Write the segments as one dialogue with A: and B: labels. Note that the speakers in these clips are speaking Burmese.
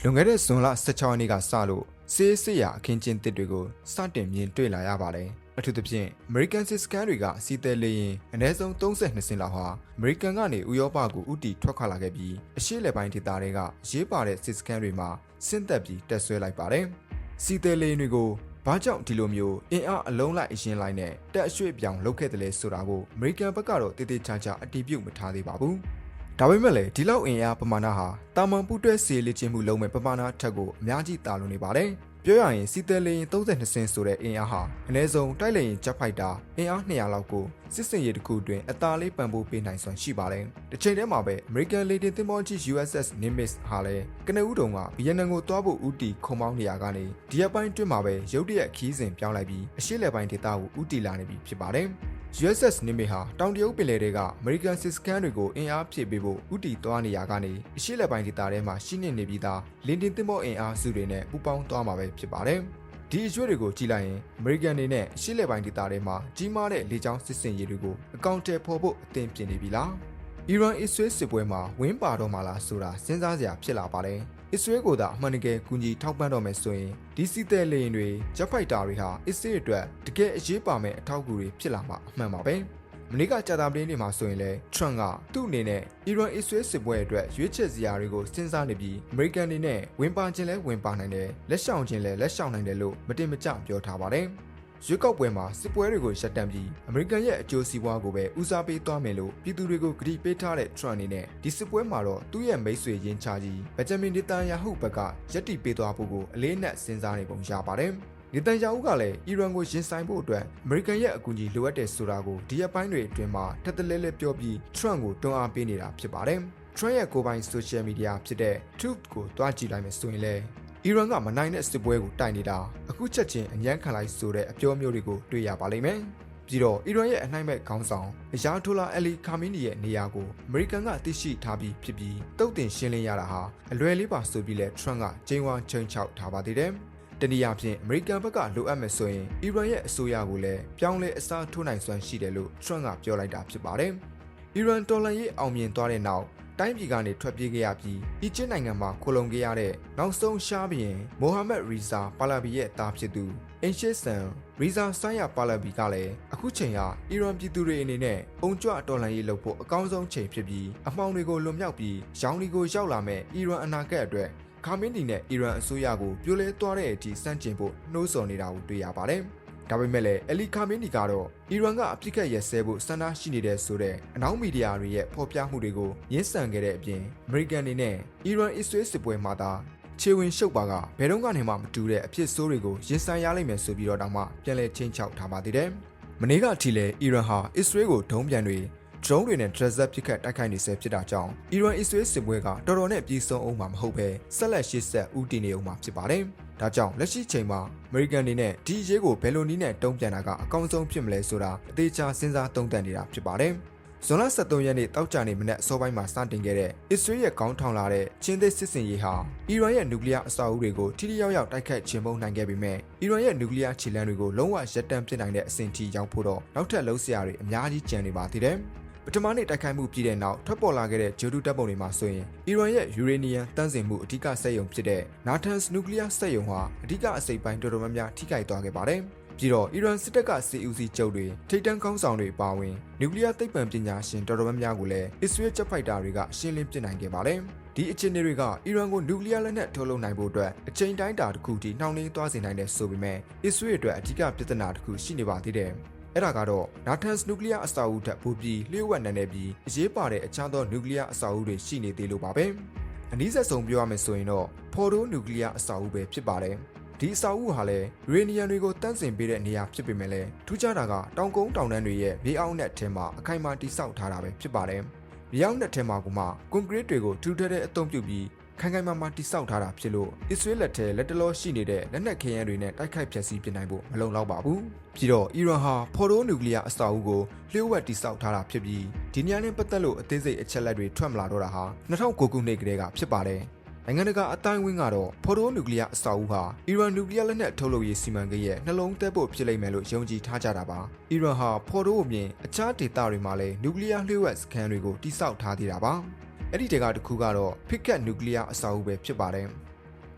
A: လွန်ခဲ့တဲ့ဇွန်လ16ရက်နေ့ကစလို့စစ်ရာအခင်းကျင်းတစ်တွေကိုစတင်မြင်တွေ့လာရပါတယ်။အထူးသဖြင့် American စစ်စခန်းတွေကစီးတဲလေရင်အနည်းဆုံး32စင်းလောက်ဟာ American ကနေဥရောပကိုဥတီထွက်ခွာလာခဲ့ပြီးအရှေ့လက်ပိုင်းဒေသတွေကရေးပါတဲ့စစ်စခန်းတွေမှာဆင့်သက်ပြီးတက်ဆွဲလိုက်ပါတယ်။စီးတဲလေတွေကိုဘာကြောင့်ဒီလိုမျိုးအင်အားအလုံးလိုက်အရင်လိုက်နဲ့တက်အရွှေ့ပြောင်းလုပ်ခဲ့တယ်လဲဆိုတာကို American ဘက်ကတော့တည်တည်ချာချာအတည်ပြုမထားသေးပါဘူး။ဒါပေမဲ့လည်းဒီလောက်အင်အားပမာဏဟာတာမန်ပူတွဲစီလေ့ကျင့်မှုလုံးမဲ့ပမာဏထက်ကိုအများကြီးတာလွန်နေပါတယ်။ပြောရရင်စီတဲလေရင်32စင်းဆိုတဲ့အင်အားဟာအနည်းဆုံးတိုက်လေရင်ဂျက်ဖိုက်တာအင်အား200လောက်ကိုစစ်စင်ရေးတစ်ခုအတွင်းအသာလေးပံ့ပိုးပေးနိုင်စွမ်းရှိပါတယ်။တစ်ချိန်တည်းမှာပဲ American လေတင်သင်္ဘောကြီး USS Nimitz ဟာလည်းကနဦးတုံကဗီယက်နမ်ကိုတွားဖို့ဦးတီခုံမောင်းနေရကနေဒီရက်ပိုင်းတွင်းမှာပဲရုတ်တရက်ခီးစဉ်ပြောင်းလိုက်ပြီးအရှေ့လက်ပိုင်းဒေသကိုဦးတီလာနေပြီဖြစ်ပါတယ်။ USS Nimitz ဟာတောင်တရုတ်ပင်လယ်တွေက American စစ်စခန်းတွေကိုအင်အားဖြည့်ပေးဖို့ဦးတီသွားနေရကနေအရှေ့လက်ပိုင်းဒေသထဲမှာရှိနေပြီးသားလင်တင်သင်္ဘောအင်အားစုတွေနဲ့ပူးပေါင်းသွားမှာပဲဖြစ်ပါတယ်။ဒီအရွေ့တွေကိုကြည့်လိုက်ရင် American တွေနဲ့အရှေ့လက်ပိုင်းဒေသထဲမှာကြီးမားတဲ့လေကြောင်းစစ်စင်ရေးတွေကိုအကောင့်ထဲပေါ်ဖို့အသင့်ပြင်နေပြီလား။ Iran Israel စစ်ပွဲမှာဝင်းပါတော့မှာလားဆိုတာစဉ်းစားစရာဖြစ်လာပါတယ်။ Israel ကိုသာအမှန်တကယ်ကူညီထောက်ပံ့တော့မယ်ဆိုရင်ဒီစီတဲလေရင်တွေဂျက်ဖိုက်တာတွေဟာ Israel အတွက်တကယ်အရေးပါမယ့်အထောက်အကူတွေဖြစ်လာမှာအမှန်ပါပဲ။မနေ့ကကြာသပတေးနေ့မှာဆိုရင်လည်း Trump ကသူ့အနေနဲ့ Iran Israel စစ်ပွဲအတွက်ရွေးချယ်စရာတွေကိုစဉ်းစားနေပြီး American တွေနဲ့ဝင်ပါခြင်းလဲဝင်ပါနိုင်တယ်လက်ရှောင်ခြင်းလဲလက်ရှောင်နိုင်တယ်လို့မတင်မကျပြောထားပါတယ်။ရွေးကောက်ပွဲမှာစစ်ပွဲတွေကိုရှက်တန့်ပြီး American ရဲ့အကျိုးစီးပွားကိုပဲဦးစားပေးသွားမယ်လို့ပြည်သူတွေကိုကတိပေးထားတဲ့ Trump အနေနဲ့ဒီစစ်ပွဲမှာတော့သူ့ရဲ့မိတ်ဆွေရင်းချကြီး Benjamin Netanyahu ဘက်ကယက်တီပေးသွားဖို့ကိုအလေးနက်စဉ်းစားနေပုံရပါတယ်။နေတန်ယာဟုကလည်းအီရန်ကိုရင်ဆိုင်ဖို့အတွက်အမေရိကန်ရဲ့အကူအညီလိုအပ်တယ်ဆိုတာကိုဒီရက်ပိုင်းတွေအတွင်းမှာထပ်တလဲလဲပြောပြီး Trump ကိုတွန်းအားပေးနေတာဖြစ်ပါတယ်။ Trump ရဲ့ကိုယ်ပိုင် social media ဖြစ်တဲ့ Truth ကိုတွားကြည့်လိုက်မယ်ဆိုရင်လည်းအီရန်ကမနိုင်တဲ့စစ်ပွဲကိုတိုက်နေတာအခုချက်ချင်းအញ្ញမ်းခံလိုက်ဆိုတဲ့အပြောမျိုးတွေကိုတွေ့ရပါလိမ့်မယ်။ပြီးတော့အီရန်ရဲ့အနိုင်မဲ့ခေါင်းဆောင်အယာတိုလာအလီခါမီနီရဲ့နေရာကိုအမေရိကန်ကသိရှိထားပြီးဖြစ်ပြီးတုတ်တင်ရှင်းလင်းရတာဟာအလွယ်လေးပါဆိုပြီးလဲ Trump ကချိန်ဝါချိန်ချောက်ထားပါသေးတယ်။တနည်းအားဖြင့်အမေရိကန်ဘက်ကလိုအပ်မယ်ဆိုရင်အီရန်ရဲ့အစိုးရကိုလည်းပြောင်းလဲအစားထိုးနိုင်စွမ်းရှိတယ်လို့ Trump ကပြောလိုက်တာဖြစ်ပါတယ်။အီရန်တော်လှန်ရေးအောင်မြင်သွားတဲ့နောက်တိုင်းပြည်ကနေထွက်ပြေးခဲ့ရပြီးအီဂျစ်နိုင်ငံမှာခိုလုံခဲ့ရတဲ့နောက်ဆုံးရှားဘီရင်မိုဟာမက်ရီဇာပါလာဘီရဲ့သားဖြစ်သူအင်ရှစ်ဆန်ရီဇာဆိုင်ယာပါလာဘီကလည်းအခုချိန်ဟာအီရန်ပြည်သူတွေအနေနဲ့အုံကြွတော်လှန်ရေးလုပ်ဖို့အကောင်းဆုံးချိန်ဖြစ်ပြီးအမှောင်တွေကိုလွန်မြောက်ပြီးရောင်တွေကိုရောက်လာမဲ့အီရန်အနာဂတ်အတွက်ခါမင်းဒီနဲ့အီရန်အစိုးရကိုပြိုလဲသွားတဲ့အထိစန့်ကျင်ဖို့နှိုးဆော်နေတာကိုတွေ့ရပါတယ်။ဒါပေမဲ့လည်းအလီခါမင်းဒီကတော့အီရန်ကအပြစ်ခတ်ရဲဆဲဖို့ဆန္ဒရှိနေတဲ့ဆိုတဲ့အနောက်မီဒီယာတွေရဲ့ဖော်ပြမှုတွေကိုရင်းဆန်ခဲ့တဲ့အပြင်အမေရိကန်တွေနဲ့အီရန်အစ္စရေးစစ်ပွဲမှာသာခြေဝင်ရှုပ်ပါကဘယ်တော့ကနေမှမတူတဲ့အဖြစ်ဆိုးတွေကိုရင်ဆိုင်ရလိမ့်မယ်ဆိုပြီးတော့တောင်မှပြန်လည်ချင်းချောက်ထားပါသေးတယ်။မနေ့ကအထိလည်းအီရန်ဟာအစ္စရေးကိုဒုံးပြန်တွေdrone တွေနဲ့ dress up ပစ်ခတ်တိုက်ခိုက်နေဆဲဖြစ်တာကြောင့်အီရန်အစ္စရေးစစ်ပွဲကတော်တော်နဲ့ပြေဆုံးအောင်မှာမဟုတ်ပဲဆက်လက်ရှေ့ဆက်ဦးတည်နေအောင်မှာဖြစ်ပါတယ်။ဒါကြောင့်လက်ရှိချိန်မှာအမေရိကန်တွေနဲ့ဒီအရေးကိုဘယ်လိုနည်းနဲ့တုံ့ပြန်တာကအကောင်းဆုံးဖြစ်မလဲဆိုတာအသေးချာစဉ်းစားသုံးသပ်နေတာဖြစ်ပါတယ်။ဇွန်လ23ရက်နေ့တောက်ကြနေမနက်အစောပိုင်းမှာစတင်ခဲ့တဲ့အစ္စရေးရဲ့ခေါင်းထောင်လာတဲ့ချင်းသစ်စစ်စင်ရေးဟာအီရန်ရဲ့နျူကလ িয়ার အဆောက်အဦတွေကိုထိထိရောက်ရောက်တိုက်ခိုက်ချေမှုန်းနိုင်ခဲ့ပေမဲ့အီရန်ရဲ့နျူကလ িয়ার ခြေလှမ်းတွေကိုလုံးဝရပ်တန့်ပစ်နိုင်တဲ့အဆင့်ထိရောက်ဖို့တော့နောက်ထပ်လှုပ်ရှားတွေအများကြီးကျန်နေပါသေးတယ်။ပထမနေ့တိုက်ခိုက်မှုပြီးတဲ့နောက်ထွက်ပေါ်လာခဲ့တဲ့ဂျိုဒူတပ်ပုံတွေမှာဆိုရင်အီရန်ရဲ့ယူရေနီယံတန့်စင်မှုအဓိကစက်ရုံဖြစ်တဲ့နာထန်စ်နျူကလ িয়ার စက်ရုံဟာအဓိကအစိပ်ပိုင်းတော်တော်များများထိခိုက်သွားခဲ့ပါတယ်။ပြီးတော့အီရန်စစ်တပ်ကစီဦးစီးချုပ်တွေထိပ်တန်းခေါင်းဆောင်တွေပါဝင်နျူကလ িয়ার သိပ္ပံပညာရှင်တော်တော်များများကိုလည်းအစ္စရေးဂျက်ဖိုက်တာတွေကရှင်းလင်းပစ်နိုင်ခဲ့ပါတယ်။ဒီအခြေအနေတွေကအီရန်ကိုနျူကလ িয়ার လက်နက်ထုတ်လုပ်နိုင်ဖို့အတွက်အချိန်တိုင်းတာတစ်ခုထိနှောင့်နှေးသွားစေနိုင်တဲ့ဆိုပေမဲ့အစ္စရေးအတွက်အဓိကပြဿနာတစ်ခုရှိနေပါသေးတယ်။အဲ့ဒါကတော့နာထန်စ်နျူကလ িয়ার အဆောက်အဦထက်ပိုပြီးလျှို့ဝှက်နိုင်တဲ့ပြီးအရေးပါတဲ့အခြားသောနျူကလ িয়ার အဆောက်အဦတွေရှိနေသေးလို့ပါပဲ။အနည်းဆက်ဆုံးပြောရမယ်ဆိုရင်တော့ဖော်တိုနျူကလ িয়ার အဆောက်အဦပဲဖြစ်ပါတယ်။ဒီအဆောက်အဦဟာလည်းယူရေနီယံတွေကိုတန့်စင်ပေးတဲ့နေရာဖြစ်ပေမဲ့လည်းထူးခြားတာကတောင်ကုန်းတောင်တန်းတွေရဲ့မြေအောက်နဲ့အထက်မှာအခိုင်အမာတိစောက်ထားတာပဲဖြစ်ပါတယ်။မြေအောက်နဲ့အထက်မှာကမှကွန်ကရစ်တွေကိုထူထပ်တဲ့အသုံးပြုပြီးခိုင်ခိုင်မာမာတိစောက်ထားတာဖြစ်လို့အစ္စရေးလက်ထဲလက်တလောရှိနေတဲ့လက်နက်ခဲယမ်းတွေနဲ့တိုက်ခိုက်ဖျက်ဆီးပစ်နိုင်ဖို့မလုံလောက်ပါဘူး။ပြီးတော့အီရန်ဟာဖော်တိုနျူကလ িয়ার အဆောက်အဦကိုလျှို့ဝှက်တိစောက်ထားတာဖြစ်ပြီးဒီနေရာနဲ့ပတ်သက်လို့အသေးစိတ်အချက်လက်တွေထွက်မလာတော့တာဟာ2009ခုနှစ်ကတည်းကဖြစ်ပါတယ်။နိုင်ငံတကာအတိုင်းအဝန်းကတော့ဖော်တိုနျူကလ িয়ার အဆောက်အဦဟာအီရန်နျူကလ িয়ার လက်နက်ထုတ်လုပ်ရေးစီမံကိန်းရဲ့နှလုံးသက်ဖို့ဖြစ်လိမ့်မယ်လို့ယုံကြည်ထားကြတာပါ။အီရန်ဟာဖော်တိုအပြင်အခြားဒေသတွေမှာလည်းနျူကလ িয়ার လျှို့ဝှက်စခန်းတွေကိုတိစောက်ထားသေးတာပါ။အဲ့ဒီတကတစ်ခုကတော့ဖစ်ကတ်နျူကလ িয়ার အဆောက်အဦပဲဖြစ်ပါတယ်။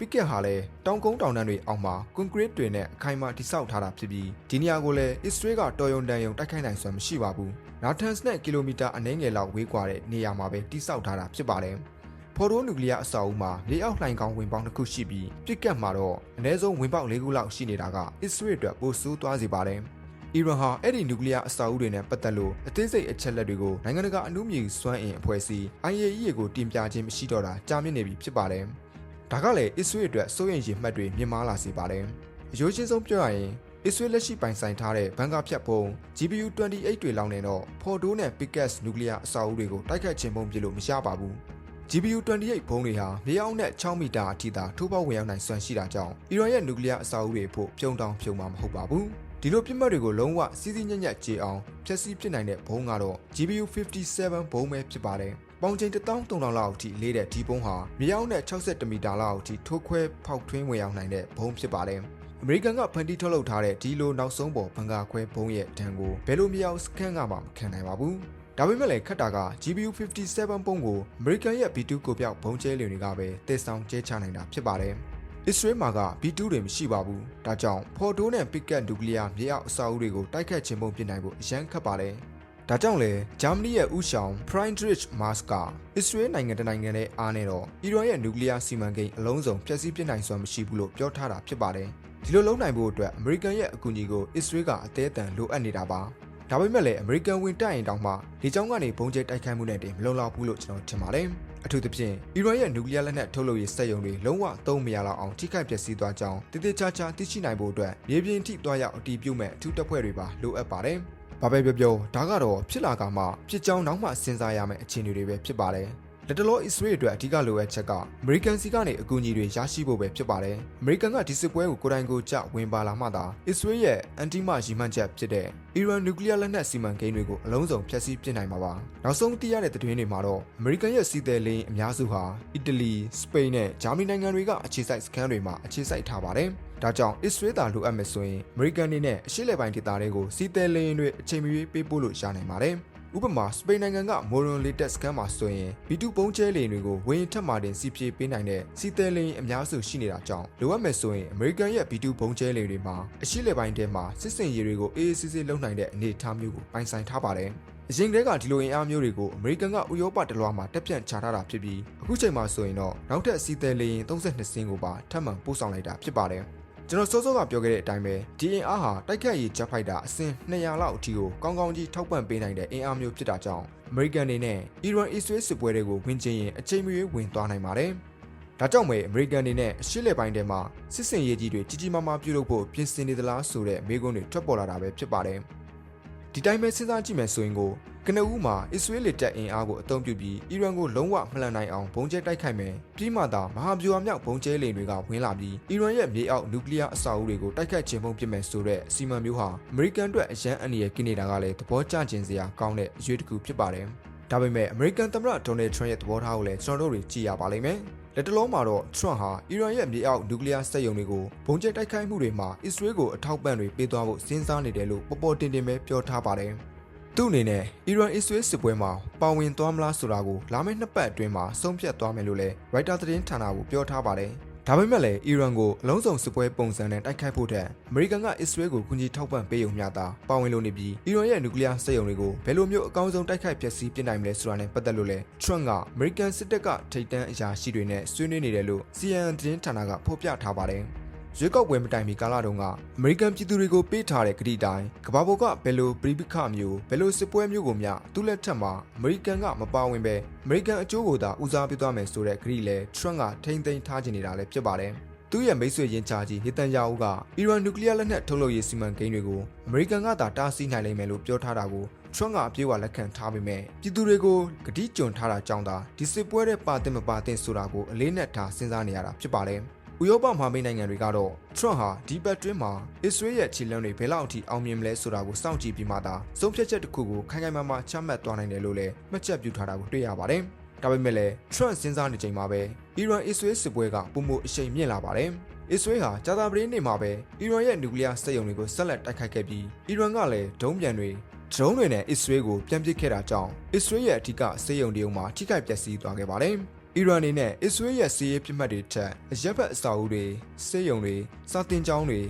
A: ပစ်ကက်ဟာလည်းတောင်ကုန်းတောင်တန်းတွေအောက်မှာကွန်ကရစ်တွေနဲ့အခိုင်အမာတိစောက်ထားတာဖြစ်ပြီးဒီနေရာကိုလည်းအစ္စရေးကတော်ရုံတန်ရုံတိုက်ခိုက်နိုင်စွမ်းမရှိပါဘူး။နာထန်စ်နဲ့ကီလိုမီတာအနည်းငယ်လောက်ဝေးကွာတဲ့နေရာမှာပဲတိစောက်ထားတာဖြစ်ပါတယ်။ဖော်တိုနျူကလ িয়ার အဆောက်အဦမှာမြေအောက်လှိုင်ကောင်းဝင်ပေါင်းတစ်ခုရှိပြီးပစ်ကက်မှာတော့အနည်းဆုံးဝင်ပေါက်၄ခုလောက်ရှိနေတာကအစ္စရေးအတွက်ပိုဆိုးသွားစေပါတယ်။အီရန်ဟာအဲ့ဒီနျူကလ িয়ার အဆောက်အဦတွေနဲ့ပတ်သက်လို့အသေးစိတ်အချက်လက်တွေကိုနိုင်ငံတကာအမှုမြည်စွမ်းအင်အဖွဲ့အစည်း IAEA ကိုတင်ပြခြင်းမရှိတော့တာကြာမြင့်နေပြီဖြစ်ပါတယ်။ဒါကလည်းအစ္စရေးအတွက်စိုးရိမ်ရမှတ်တွေမြင့်မားလာစေပါတယ်။အရိုးချင်းဆုံးပြောရရင်အစ္စရေးလက်ရှိပိုင်ဆိုင်ထားတဲ့ဘန်ကာဖြတ်ပုံ GPU 28တွေလောက်နဲ့တော့ဖော်တိုနဲ့ Pickets နျူကလ িয়ার အဆောက်အဦတွေကိုတိုက်ခတ်ခြင်းပုံပြလို့မရပါဘူး။ GPU 28ဘုံတွေဟာမြေအောက်နဲ့6မီတာအထိသာထိုးပေါက်ဝင်ရောက်နိုင်စွမ်းရှိတာကြောင့်အီရန်ရဲ့နျူကလ িয়ার အဆောက်အဦတွေဖို့ပြုံတောင်ဖြုံမှာမဟုတ်ပါဘူး။ဒီလိုပြစ်မှတ်တွေကိုလုံးဝစီးစီးညံ့ညံ့ကြေအောင်ဖျက်ဆီးပစ်နိုင်တဲ့ဘုံကတော့ GPU 57ဘုံပဲဖြစ်ပါတယ်။ပေါင်ချိန်13000လောက်အထိလေးတဲ့ဒီဘုံဟာမြေအောက်နဲ့61မီတာလောက်အထိထိုးခွဲဖောက်ထွင်းဝင်ရောက်နိုင်တဲ့ဘုံဖြစ်ပါတယ်။အမေရိကန်ကဖန်တီးထုတ်လုပ်ထားတဲ့ဒီလိုနောက်ဆုံးပေါ်ဘန်ကာခွဲဘုံရဲ့ဒဏ်ကိုဘယ်လိုမြေအောက်စကန်ကမှမခံနိုင်ပါဘူး။ဒါပေမဲ့လည်းခက်တာက GPU 57ပုံကိုအမေရိကန်ရဲ့ B2 ကိုပြောက်ဘုံကျဲလင်တွေကပဲတည်ဆောင်ကျဲချနိုင်တာဖြစ်ပါတယ်။အစ္စရေးမှာက B2 တွေမရှိပါဘူး။ဒါကြောင့်ဖော်တိုနဲ့ Picket နျူကလ িয়ার မြေအောက်အဆောက်အဦတွေကိုတိုက်ခတ်ခြင်းပုံပြနိုင်ဖို့အရန်ခက်ပါတယ်။ဒါကြောင့်လေဂျာမနီရဲ့ဥဆောင် Friedrich Merz ကအစ္စရေးနိုင်ငံတနိုင်ငံနဲ့အားနဲ့တော့အီရန်ရဲ့နျူကလ িয়ার စီမံကိန်းအလုံးစုံဖျက်ဆီးပစ်နိုင်စွမ်းမရှိဘူးလို့ပြောထားတာဖြစ်ပါတယ်။ဒီလိုလုပ်နိုင်ဖို့အတွက်အမေရိကန်ရဲ့အကူအညီကိုအစ္စရေးကအသေးအတန်လိုအပ်နေတာပါ။ဒါပေမဲ့လည်းအမေရိကန်ဝင်တိုက်ရင်တောင်မှဒီကြောင်းကနေဘုံကျဲတိုက်ခိုက်မှုနဲ့တည်းမလုံလောက်ဘူးလို့ကျွန်တော်ထင်ပါတယ်။အထူးသဖြင့်အီရန်ရဲ့နျူကလ িয়ার လက်နက်ထုတ်လုပ်ရေးစက်ရုံတွေလုံးဝသုံးမရလောက်အောင်ထိခိုက်ပျက်စီးသွားကြောင်းတည်တည်ချာချာသိရှိနိုင်ဖို့အတွက်မြေပြင်ထိသွားရောက်အတည်ပြုမဲ့အထူးတပ်ဖွဲ့တွေပါလိုအပ်ပါတယ်။ဘာပဲပြောဒါကတော့ဖြစ်လာကမှဖြစ်ကြောင်းနောက်မှစဉ်းစားရမယ့်အခြေအနေတွေပဲဖြစ်ပါတယ်။လက်တလောအစ္စရေးအတွက်အဓိကလိုအပ်ချက်ကအမေရိကန်စီကနေအကူအညီတွေရရှိဖို့ပဲဖြစ်ပါတယ်။အမေရိကန်ကဒီစစ်ပွဲကိုကိုယ်တိုင်ကိုယ်ကျဝင်ပါလာမှသာအစ္စရေးရဲ့အန်တီမရီမန်ချက်ဖြစ်တဲ့အီရန်နျူကလ িয়ার လက်နက်စီမံကိန်းတွေကိုအလုံးစုံဖျက်ဆီးပစ်နိုင်မှာပါ။နောက်ဆုံးသိရတဲ့သတင်းတွေမှာတော့အမေရိကန်ရဲ့စီးသည်လိန်အများစုဟာအီတလီ၊စပိန်နဲ့ဂျာမနီနိုင်ငံတွေကအခြေစိုက်စခန်းတွေမှာအခြေစိုက်ထားပါတယ်။ဒါကြောင့်အစ္စရေးသားလိုအပ်မယ်ဆိုရင်အမေရိကန်နေနဲ့အရှေ့လက်ပိုင်းဒေသတွေကိုစီးသည်လိန်တွေအချိန်မရွေးပေးပို့လို့ရနိုင်ပါတယ်။ဥပမာစပိန်နိုင်ငံကမိုရွန်လီတက်စကန်မှာဆိုရင် B2 ပုံကျဲလိန်တွေကိုဝင်းထက်မှတင်စီပြေးပေးနိုင်တဲ့စီတဲလိန်အများစုရှိနေတာကြောင့်လိုအပ်မယ်ဆိုရင်အမေရိကန်ရဲ့ B2 ပုံကျဲလိန်တွေမှာအရှိလက်ပိုင်းထဲမှာစစ်စင်ရေးတွေကိုအေးအေးဆေးဆေးလုပ်နိုင်တဲ့အနေအထားမျိုးကိုပိုင်ဆိုင်ထားပါတယ်။အရင်ကတည်းကဒီလိုအင်အားမျိုးတွေကိုအမေရိကန်ကဥရောပတလွှားမှာတက်ပြန့်ချထားတာဖြစ်ပြီးအခုချိန်မှာဆိုရင်တော့နောက်ထပ်စီတဲလိန်32စင်းကိုပါထပ်မံပို့ဆောင်လိုက်တာဖြစ်ပါတယ်။ကျွန်တော်စောစောကပြောခဲ့တဲ့အတိုင်းပဲဒီအင်အားဟာတိုက်ခတ်ရေးဂျက်ဖိုက်တာအစင်း200လောက်အထိကိုကောင်းကောင်းကြီးထောက်ပံ့ပေးနိုင်တဲ့အင်အားမျိုးဖြစ်တာကြောင့်အမေရိကန်တွေနဲ့အီရန်အစ္စရေးစစ်ပွဲတွေကိုဝင်ကျင်ရင်အချိန်မရွေးဝင်သွားနိုင်ပါတယ်။ဒါကြောင့်ပဲအမေရိကန်တွေနဲ့အရှေ့လက်ပိုင်းထဲမှာစစ်စင်ရေးကြီးတွေကြီးကြီးမားမားပြုလုပ်ဖို့ပြင်ဆင်နေသလားဆိုတဲ့မေးခွန်းတွေထွက်ပေါ်လာတာပဲဖြစ်ပါတယ်။ဒီတိုင်းပဲစဉ်းစားကြည့်မယ်ဆိုရင်ကိုကနဦးမှာအစ္စရေးလက်တပ်အင်အားကိုအသုံးပြုပြီးအီရန်ကိုလုံးဝမလှန်နိုင်အောင်ဘုံကျဲတိုက်ခိုက်မယ်ပြီးမှသာမဟာဗျူဟာမြောက်ဘုံကျဲလိန်တွေကဝင်လာပြီးအီရန်ရဲ့မြေအောက်နျူကလ িয়ার အဆောက်အဦတွေကိုတိုက်ခိုက်ခြင်းပုံပြမယ်ဆိုတဲ့အစီအမံမျိုးဟာအမေရိကန်အတွက်အရန်အန္တရာယ်ကိနေတာကလည်းသဘောကျခြင်းစရာကောင်းတဲ့အရွေးတစ်ခုဖြစ်ပါတယ်။ဒါပေမဲ့အမေရိကန်သမ္မတဒေါ်နယ်ထရန့်ရဲ့သဘောထားကိုလည်းကျွန်တော်တို့ကြည့်ရပါလိမ့်မယ်။လက်တလုံးမှာတော့ထရန့်ဟာအီရန်ရဲ့မြေအောက်နျူကလ িয়ার စက်ရုံတွေကိုဘုံကျဲတိုက်ခိုက်မှုတွေမှာအစ္စရေးကိုအထောက်ပံ့တွေပေးသွားဖို့စဉ်းစားနေတယ်လို့ပေါ်ပေါ်တင်တင်ပဲပြောထားပါတယ်။သူ့အနေနဲ့အီရန်အစ္စရေးစစ်ပွဲမှာပါဝင်သွားမလားဆိုတာကိုလာမယ့်2ပတ်အတွင်းမှာဆုံးဖြတ်သွားမယ်လို့လည်းရိုက်တာသတင်းဌာနကပြောထားပါတယ်။ဒါပေမဲ့လည်းအီရန်ကိုအလုံးစုံစစ်ပွဲပုံစံနဲ့တိုက်ခိုက်ဖို့တဲ့အမေရိကန်ကအစ္စရေးကိုကူညီထောက်ပံ့ပေးုံမျှသာပါဝင်လို့နေပြီးအီရန်ရဲ့နျူကလ িয়ার စက်ရုံတွေကိုဘယ်လိုမျိုးအကောင်းဆုံးတိုက်ခိုက်ဖျက်ဆီးပစ်နိုင်မလဲဆိုတာနဲ့ပတ်သက်လို့လည်းထရန့်ကအမေရိကန်စစ်တပ်ကထိပ်တန်းအရာရှိတွေနဲ့ဆွေးနွေးနေတယ်လို့ CNN သတင်းဌာနကဖော်ပြထားပါတယ်။ရွေးကောက်ပွဲမတိုင်မီကာလတုန်းကအမေရိကန်ပြည်သူတွေကိုပေးထားတဲ့ကတိတိုင်းကမ္ဘာပေါ်ကဘယ်လိုပြည်ပခမျိုးဘယ်လိုစစ်ပွဲမျိုးကိုမျှသူ့လက်ထက်မှာအမေရိကန်ကမပါဝင်ပဲအမေရိကန်အကျိုးကိုသာဦးစားပေးသွားမယ်ဆိုတဲ့ကတိလည်းထရန့်ကထိမ့်သိမ်းထားနေတာလည်းဖြစ်ပါတယ်။သူ့ရဲ့မိတ်ဆွေရင်းချကြီးနေတန်ယာဟုကအီရန်နျူကလ িয়ার လက်နက်ထုတ်လုပ်ရေးစီမံကိန်းတွေကိုအမေရိကန်ကသာတားဆီးနိုင်လိမ့်မယ်လို့ပြောထားတာကိုထရန့်ကအပြေးအဝလက်ခံထားပေမဲ့ပြည်သူတွေကိုကတိကြွန်ထားတာကြောင့်သာဒီစစ်ပွဲတဲ့ပါတင်မပါတင်ဆိုတာကိုအလေးနက်ထားစဉ်းစားနေရတာဖြစ်ပါတယ်။ဥရောပမဟာမိတ်နိုင်ငံတွေကတော့ထရန့်ဟာဒီဘက်တွင်းမှာအစ္စရေးရဲ့ခြေလှမ်းတွေဘယ်လောက်အထိအောင်မြင်မလဲဆိုတာကိုစောင့်ကြည့်ပြီးမှသာဆုံးဖြတ်ချက်တစ်ခုကိုခိုင်ခိုင်မာမာချမှတ်သွားနိုင်တယ်လို့လည်းမှတ်ချက်ပြုထားတာကိုတွေ့ရပါတယ်။ဒါပေမဲ့လည်းထရန့်စဉ်းစားနေချိန်မှာပဲအီရန်အစ္စရေးစစ်ပွဲကပုံမှုအရှိန်မြင့်လာပါတယ်။အစ္စရေးဟာကြာသပတေးနေ့မှာပဲအီရန်ရဲ့နျူကလ িয়ার စက်ရုံတွေကိုဆက်လက်တိုက်ခိုက်ခဲ့ပြီးအီရန်ကလည်းဒုံးပြန်တွေဒရုန်းတွေနဲ့အစ္စရေးကိုပြန်ပစ်ခဲ့တာကြောင့်အစ္စရေးရဲ့အထူးစက်ရုံတရုံမှာထိခိုက်ပျက်စီးသွားခဲ့ပါတယ်။ အီရန်အနေနဲ့အစ္စရေးရဲ့စီးရေးပြစ်မှတ်တွေထက်အရက်ဘက်အဆောက်အဦတွေစေယုံတွေစာတင်ကျောင်းတွေ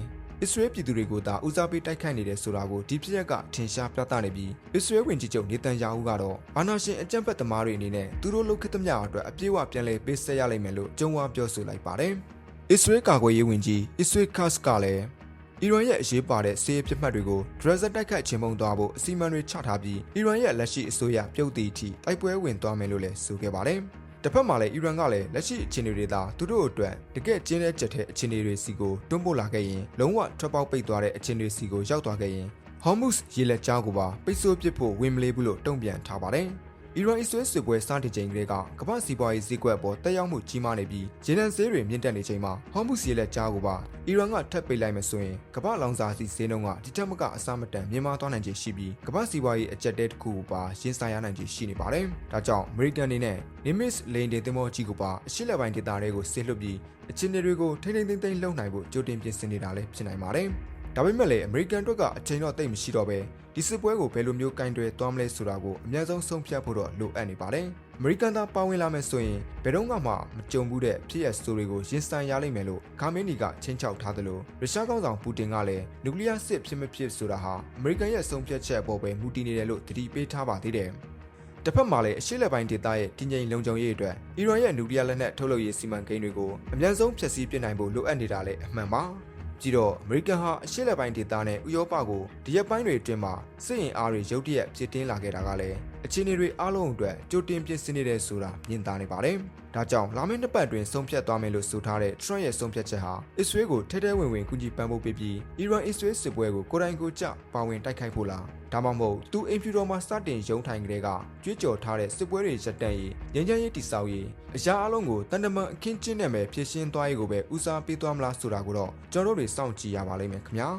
A: အစ္စရေးပြည်သူတွေကိုသာဦးစားပေးတိုက်ခိုက်နေတယ်ဆိုတာကိုဒီဖြစ်ရက်ကထင်ရှားပြသနေပြီးအစ္စရေးဝန်ကြီးချုပ်နေတန်ယာဟုကတော့အာဏာရှင်အကြမ်းဖက်သမားတွေအနေနဲ့သူတို့လုပ်ခဲ့သမျှအတွက်အပြည့်အဝပြန်လည်ပေးဆက်ရလိမ့်မယ်လို့ကြုံဝါပြောဆိုလိုက်ပါတယ်။အစ္စရေးကာကွယ်ရေးဝန်ကြီးအစ္စရေးကတ်ကလည်းအီရန်ရဲ့အရေးပါတဲ့စစ်ရေးပြစ်မှတ်တွေကိုဒရက်ဇက်တိုက်ခိုက်ခြင်းပုံသွားဖို့အစီအမံတွေချထားပြီးအီရန်ရဲ့လက်ရှိအစိုးရပြုတ်တီအထိတိုက်ပွဲဝင်သွားမယ်လို့လည်းဆိုခဲ့ပါတယ်။တစ်ဖက်မှာလည်းအီရန်ကလည်းလက်ရှိအခြေအနေတွေသာသူတို့အတွက်တကယ်ကျင်းတဲ့ကြက်တဲ့အခြေအနေတွေစီကိုတွန်းပို့လာခဲ့ရင်လုံးဝထွက်ပေါက်ပိတ်သွားတဲ့အခြေအနေစီကိုရောက်သွားခဲ့ရင်ဟော်မုစ်ရေလက်ကြားကိုပါပိတ်ဆို့ပစ်ဖို့ဝင်မလေးဘူးလို့တုံ့ပြန်ထားပါတယ်။အီရန်အစ္စရေးစစ်ပွဲစတင်ချိန်ကလေးကကမ္ဘာစီးပွားရေးဈေးကွက်အပေါ်တက်ရောက်မှုကြီးမားနေပြီးရေနံဈေးတွေမြင့်တက်နေချိန်မှာဟော်မုစ်ရေလက်ကြားကိုပါအီရန်ကထပ်ပိတ်လိုက်မှဆိုရင်ကမ္ဘာလောင်စာဆီဈေးနှုန်းကဒီထက်မကအဆမတန်မြင့်မားသွားနိုင်ခြေရှိပြီးကမ္ဘာစီးပွားရေးအကျပ်တဲတစ်ခုကိုပါရင်ဆိုင်ရနိုင်ခြေရှိနေပါတယ်။ဒါကြောင့်အမေရိကန်အနေနဲ့ Nimitz လိန်တင်သင်္ဘောကြီးကိုပါအရှေ့လက်ပိုင်းဒေသတွေကိုဆင်းလွှတ်ပြီးအခြေအနေတွေကိုထိမ့်သိမ်းလှုပ်နိုင်ဖို့ကြိုတင်ပြင်ဆင်နေတာလည်းဖြစ်နိုင်ပါတယ်။ဒါပေမဲ့လည်းအမေရိကန်တို့ကအချိန်တော့တိတ်မရှိတော့ပဲဒီစစ်ပွဲကိုဘယ်လိုမျိုးကင်တွယ်သွားမလဲဆိုတာကိုအများဆုံးဆုံးဖြတ်ဖို့တော့လိုအပ်နေပါတယ်။အမေရိကန်သားပါဝင်လာမယ်ဆိုရင်ဘယ်တော့မှမကြုံဘူးတဲ့ဖြစ်ရဆိုတွေကိုရင်ဆိုင်ရလိမ့်မယ်လို့ဂါမင်းနီကချင်းချောက်ထားသလိုရုရှားကောင်ဆောင်ပူတင်ကလည်းနျူကလ িয়ার စစ်ဖြစ်မဖြစ်ဆိုတာဟာအမေရိကန်ရဲ့ဆုံးဖြတ်ချက်အပေါ်ပဲမူတည်နေတယ်လို့တတိပေးထားပါသေးတယ်။တစ်ဖက်မှာလည်းအရှေ့လက်ပိုင်းဒေသရဲ့တည်ငြိမ်လုံခြုံရေးအတွက်အီရန်ရဲ့နျူကလ িয়ার လက်နက်ထုတ်လုပ်ရေးစီမံကိန်းတွေကိုအများဆုံးဖျက်ဆီးပစ်နိုင်ဖို့လိုအပ်နေတာလည်းအမှန်ပါ။ကြည့်တော့အမေရိကန်ဟာအရှေ့လက်ပိုင်းဒေသနဲ့ဥရောပကိုဒီရက်ပိုင်းတွေအတွင်းမှာစစ်ရင်အားတွေရုတ်တရက်ဖြစ်တင်းလာခဲ့တာကလည်းအခြေအနေတွေအားလုံးအတွက်ကြိုတင်ပြင်ဆင်နေတဲ့ဆိုတာမြင်သာနေပါတယ်။ဒါကြောင့်လာမယ့်နှစ်ပတ်အတွင်းဆုံးဖြတ်သွားမယ်လို့ဆိုထားတဲ့ Trump ရဲ့ဆုံးဖြတ်ချက်ဟာအစ္စရေးကိုထဲထဲဝင်ကူညီပံ့ပိုးပေးပြီးအီရန်အစ္စရေးစစ်ပွဲကိုကိုယ်တိုင်ကိုယ်ကျပါဝင်တိုက်ခိုက်ဖို့လားဒါမှမဟုတ်သူအင်ဖြူတော်မှာစတင်ရုံးထိုင်ကြတဲ့ကကြွေးကြော်ထားတဲ့စစ်ပွဲတွေရပ်တန့်ရေးငြိမ်းချမ်းရေးတည်ဆောက်ရေးအရာအလုံးကိုတန်တမန်အခင်းကျင်းနဲ့ပဲဖြည့်ရှင်းသွားရေးကိုပဲဦးစားပေးသွားမလားဆိုတာကိုတော့ကျွန်တော်တို့တွေစောင့်ကြည့်ရပါလိမ့်မယ်ခင်ဗျာ